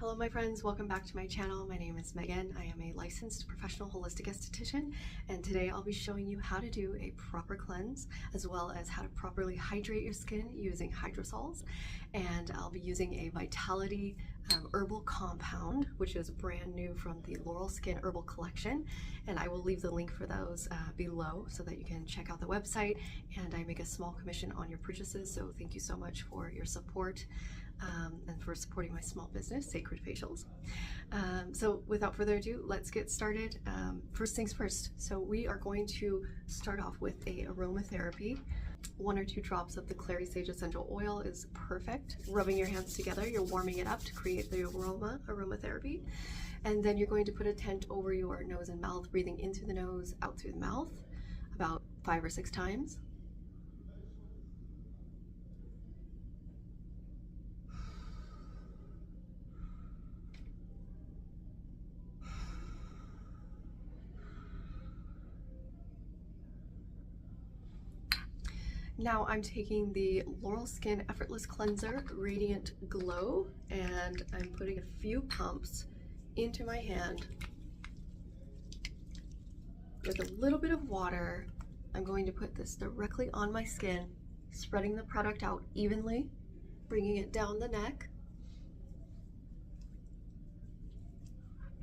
Hello my friends, welcome back to my channel. My name is Megan. I am a licensed professional holistic esthetician, and today I'll be showing you how to do a proper cleanse as well as how to properly hydrate your skin using hydrosols. And I'll be using a Vitality herbal compound, which is brand new from the Laurel Skin Herbal collection, and I will leave the link for those below so that you can check out the website, and I make a small commission on your purchases, so thank you so much for your support and for supporting my small business, Sacred Facials. So without further ado, let's get started. First things first, so we are going to start off with a aromatherapy. 1 or 2 drops of the clary sage essential oil is perfect. Rubbing your hands together, you're warming it up to create the aromatherapy. And then you're going to put a tent over your nose and mouth, breathing into the nose, out through the mouth, about 5 or 6 times. Now I'm taking the Laurel Skin Effortless Cleanser Radiant Glow, and I'm putting a few pumps into my hand with a little bit of water. I'm going to put this directly on my skin, spreading the product out evenly, bringing it down the neck,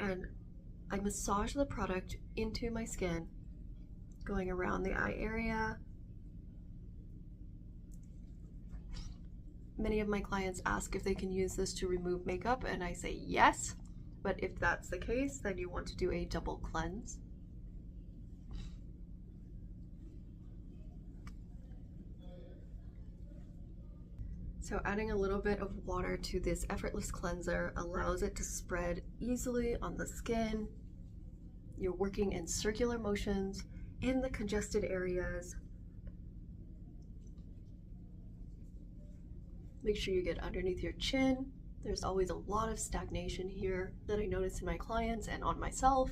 and I massage the product into my skin, going around the eye area. Many of my clients ask if they can use this to remove makeup, and I say yes, but if that's the case, then you want to do a double cleanse. So adding a little bit of water to this Effortless Cleanser allows it to spread easily on the skin. You're working in circular motions in the congested areas. Make sure you get underneath your chin. There's always a lot of stagnation here that I notice in my clients and on myself.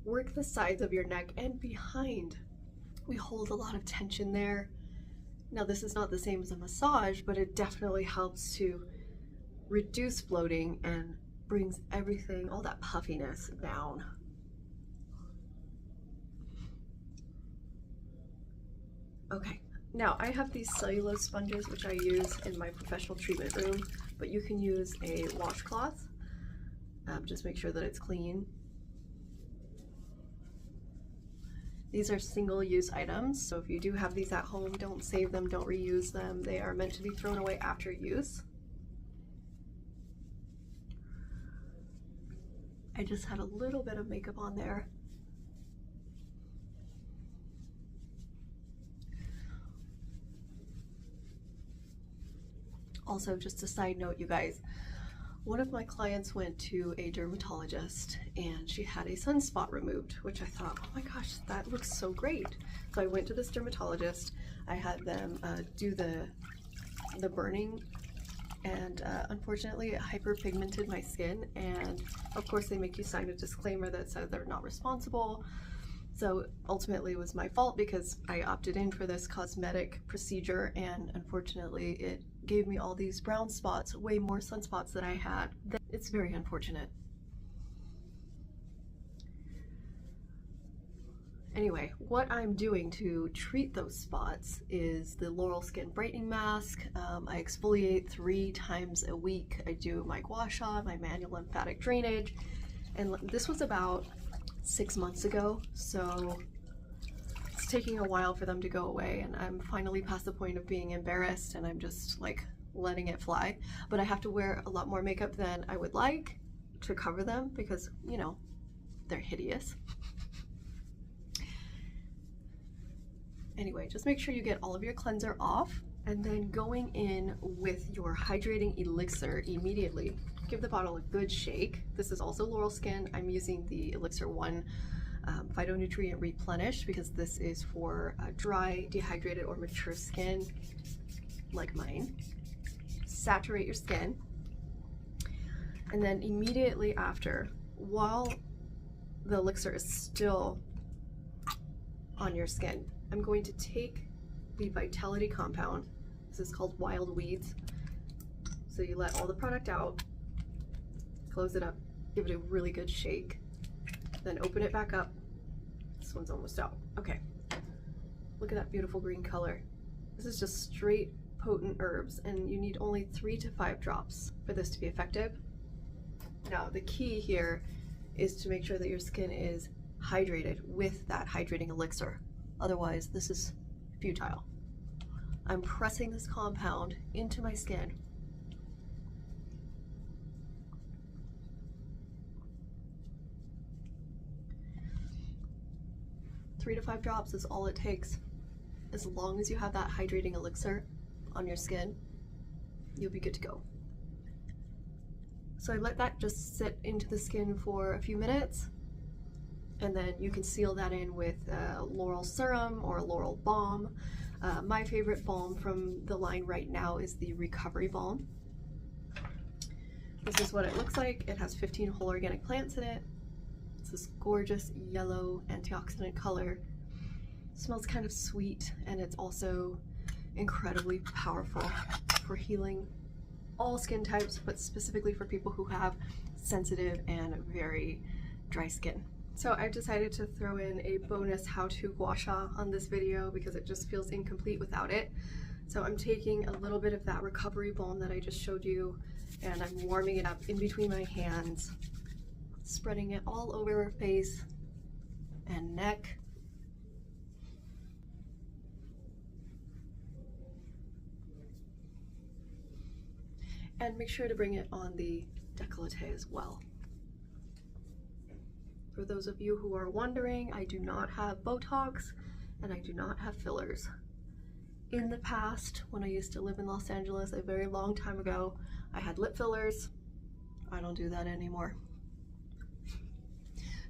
Work the sides of your neck and behind. We hold a lot of tension there. Now this is not the same as a massage, but it definitely helps to reduce bloating and brings everything, all that puffiness down. Okay. Now, I have these cellulose sponges, which I use in my professional treatment room, but you can use a washcloth. Just make sure that it's clean. These are single-use items, so if you do have these at home, don't save them, don't reuse them. They are meant to be thrown away after use. I just had a little bit of makeup on there. Also, just a side note, you guys, one of my clients went to a dermatologist and she had a sunspot removed, which I thought, oh my gosh, that looks so great. So I went to this dermatologist, I had them do the burning, and unfortunately it hyperpigmented my skin, and of course they make you sign a disclaimer that says they're not responsible. So ultimately it was my fault because I opted in for this cosmetic procedure, and unfortunately it gave me all these brown spots, way more sunspots than I had. It's very unfortunate. Anyway, what I'm doing to treat those spots is the Laurel Skin Brightening Mask. I exfoliate 3 times a week. I do my Gua Sha, my manual lymphatic drainage, and this was about 6 months ago, so it's taking a while for them to go away, and I'm finally past the point of being embarrassed and I'm just like letting it fly. But I have to wear a lot more makeup than I would like to cover them because, you know, they're hideous. Anyway, just make sure you get all of your cleanser off, and then going in with your hydrating elixir immediately. Give the bottle a good shake. This is also Laurel Skin. I'm using the Elixir 1 Phytonutrient Replenish because this is for dry, dehydrated, or mature skin like mine. Saturate your skin, and then immediately after, while the elixir is still on your skin, I'm going to take the Vitality compound. This is called Wild Weeds. So you let all the product out, close it up, give it a really good shake, then open it back up. This one's almost out. Okay. Look at that beautiful green color. This is just straight potent herbs, and you need only 3 to 5 drops for this to be effective. Now, the key here is to make sure that your skin is hydrated with that hydrating elixir. Otherwise, this is futile. I'm pressing this compound into my skin. Three to 5 drops is all it takes. As long as you have that hydrating elixir on your skin, you'll be good to go. So I let that just sit into the skin for a few minutes, and then you can seal that in with a laurel serum or a laurel balm. My favorite balm from the line right now is the Recovery Balm. This is what it looks like. It has 15 whole organic plants in it. It's this gorgeous yellow antioxidant color. It smells kind of sweet, and it's also incredibly powerful for healing all skin types, but specifically for people who have sensitive and very dry skin. So I decided to throw in a bonus how-to gua sha on this video because it just feels incomplete without it. So I'm taking a little bit of that recovery balm that I just showed you, and I'm warming it up in between my hands, spreading it all over her face and neck. And make sure to bring it on the décolleté as well. For those of you who are wondering, I do not have Botox and I do not have fillers. In the past, when I used to live in Los Angeles a very long time ago, I had lip fillers. I don't do that anymore.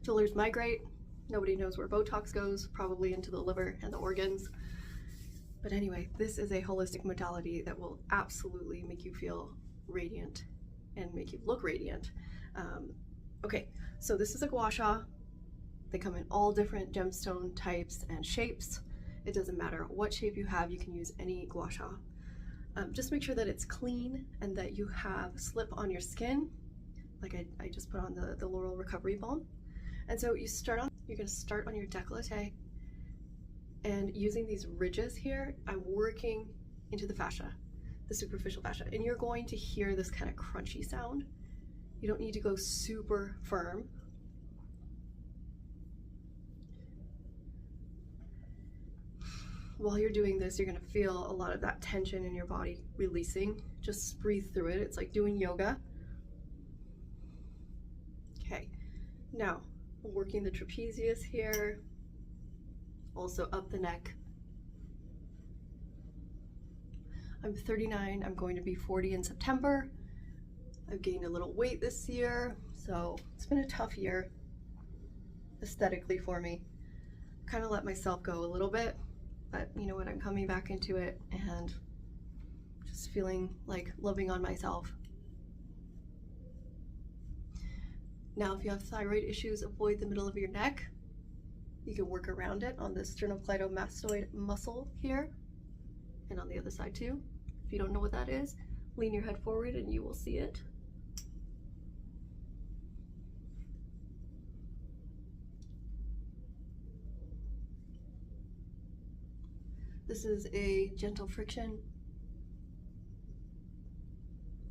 Fillers migrate. Nobody knows where Botox goes, probably into the liver and the organs. But anyway, this is a holistic modality that will absolutely make you feel radiant and make you look radiant. Okay, so this is a gua sha. They come in all different gemstone types and shapes. It doesn't matter what shape you have, you can use any gua sha. Just make sure that it's clean and that you have slip on your skin, like I just put on the Laurel Recovery Balm. And so you're gonna start on your décolleté, and using these ridges here, I'm working into the fascia, the superficial fascia, and you're going to hear this kind of crunchy sound. You don't need to go super firm. While you're doing this, you're gonna feel a lot of that tension in your body releasing. Just breathe through it. It's like doing yoga. Okay, now working the trapezius here, also up the neck. I'm 39, I'm going to be 40 in September. I've gained a little weight this year, so it's been a tough year aesthetically for me. Kind of let myself go a little bit, but you know what, I'm coming back into it and just feeling like loving on myself. Now, if you have thyroid issues, avoid the middle of your neck. You can work around it on the sternocleidomastoid muscle here, and on the other side too. If you don't know what that is, lean your head forward and you will see it. This is a gentle friction.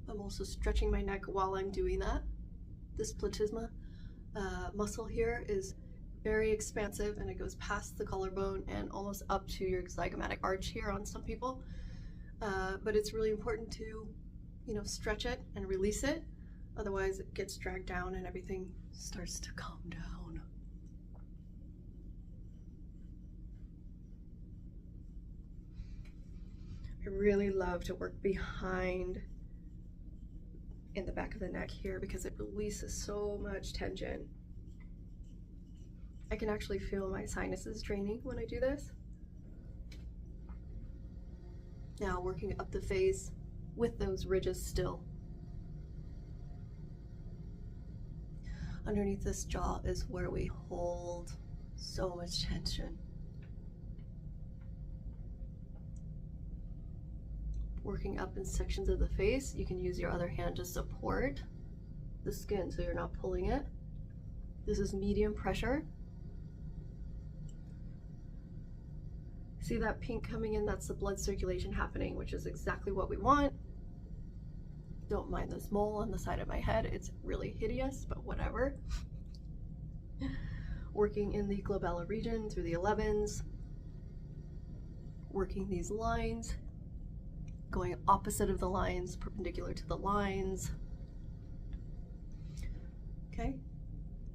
I'm also stretching my neck while I'm doing that. This platysma muscle here is very expansive, and it goes past the collarbone and almost up to your zygomatic arch here on some people. But it's really important to, stretch it and release it. Otherwise it gets dragged down and everything starts to calm down. I really love to work behind in the back of the neck here because it releases so much tension. I can actually feel my sinuses draining when I do this. Now working up the face with those ridges still. Underneath this jaw is where we hold so much tension. working up in sections of the face. You can use your other hand to support the skin so you're not pulling it. This is medium pressure. See that pink coming in? That's the blood circulation happening, which is exactly what we want. Don't mind this mole on the side of my head. It's really hideous, but whatever. Working in the glabella region through the 11s. Working these lines. Going opposite of the lines, perpendicular to the lines. Okay.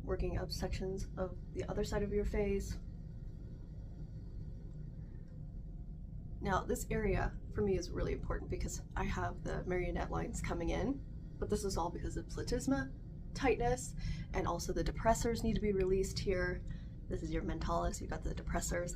Working up sections of the other side of your face. Now this area for me is really important because I have the marionette lines coming in, but this is all because of platysma, tightness, and also the depressors need to be released here. This is your mentalis, you've got the depressors.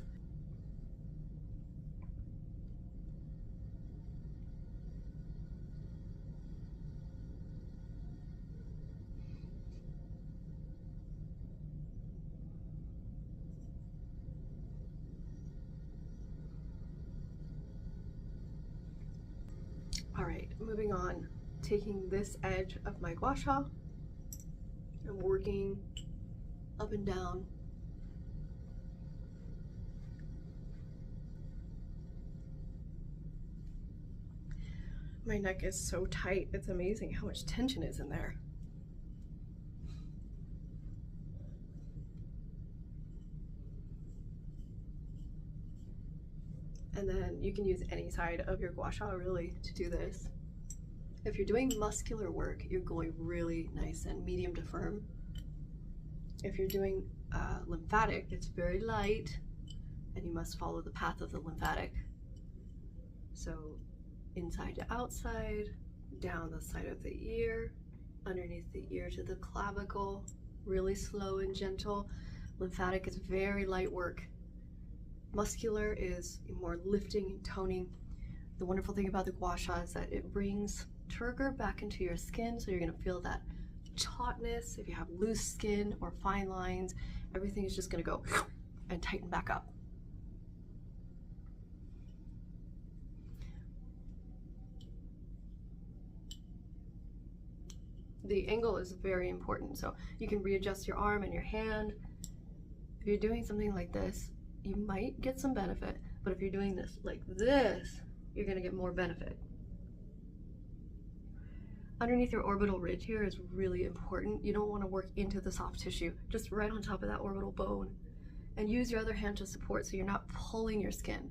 All right, moving on, taking this edge of my gua sha and working up and down. My neck is so tight, it's amazing how much tension is in there. And then you can use any side of your gua sha really to do this. If you're doing muscular work, you're going really nice and medium to firm. If you're doing lymphatic, it's very light and you must follow the path of the lymphatic. So inside to outside, down the side of the ear, underneath the ear to the clavicle, really slow and gentle. Lymphatic is very light work. Muscular is more lifting and toning. The wonderful thing about the gua sha is that it brings turgor back into your skin, so you're going to feel that tautness. If you have loose skin or fine lines, everything is just going to go and tighten back up. The angle is very important, so you can readjust your arm and your hand. If you're doing something like this, you might get some benefit, but if you're doing this like this, you're going to get more benefit. Underneath your orbital ridge here is really important. You don't want to work into the soft tissue, just right on top of that orbital bone. And use your other hand to support so you're not pulling your skin.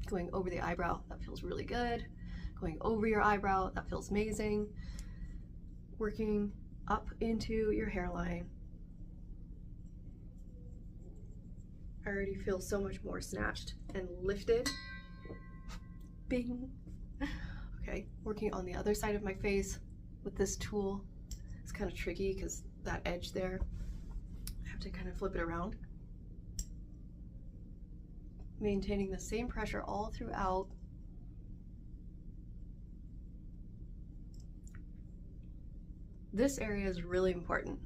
Going over the eyebrow, that feels really good. Going over your eyebrow, that feels amazing. Working up into your hairline. I already feel so much more snatched and lifted. Bing. Okay, working on the other side of my face with this tool. It's kind of tricky because that edge there, I have to kind of flip it around. Maintaining the same pressure all throughout. This area is really important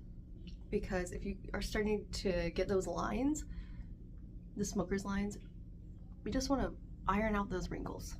because if you are starting to get those lines, the smoker's lines, we just want to iron out those wrinkles.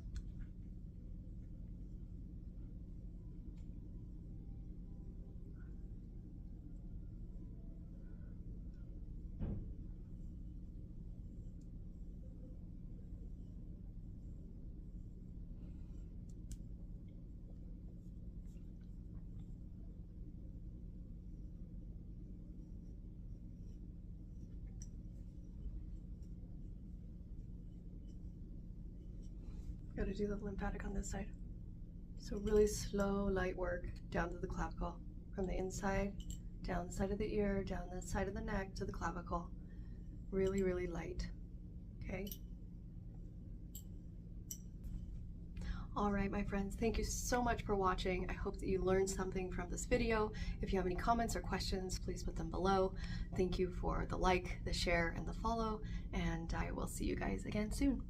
Got to do the lymphatic on this side. So really slow, light work down to the clavicle. From the inside, down the side of the ear, down the side of the neck to the clavicle. Really, really light. Okay? All right, my friends, thank you so much for watching. I hope that you learned something from this video. If you have any comments or questions, please put them below. Thank you for the like, the share, and the follow, and I will see you guys again soon.